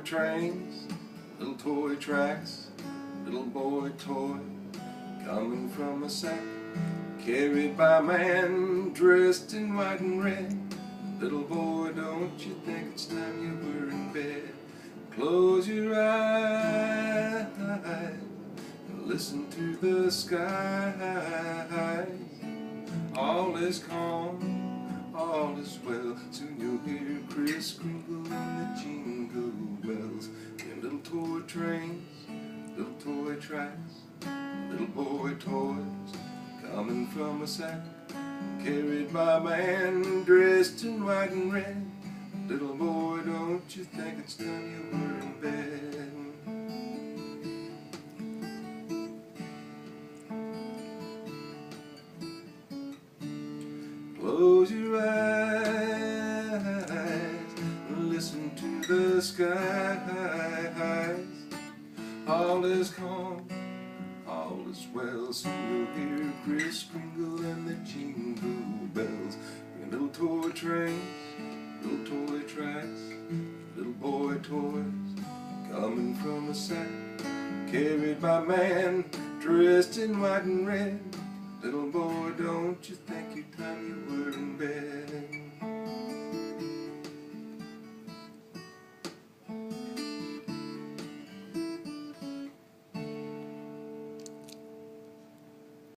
trains, little toy tracks, little boy toy coming from a sack, carried by a man dressed in white and red. Little boy, don't you think it's time you were in bed? Close your eyes and listen to the skies. All is calm, all is well. Soon you'll hear Kris Kringle and the jingle bells. In little toy trains, little toy tracks, little boy toys coming from a sack, carried by a man dressed in white and red. Little boy, don't you think it's time you were in bed? Close your eyes and listen to the skies. All is calm, all is well. Soon you'll hear Kris Kringle and the jingle bells. In little toy trains, little toy tracks, little boy toys coming from a sack, carried by a man dressed in white and red. Little boy, don't you think your time you were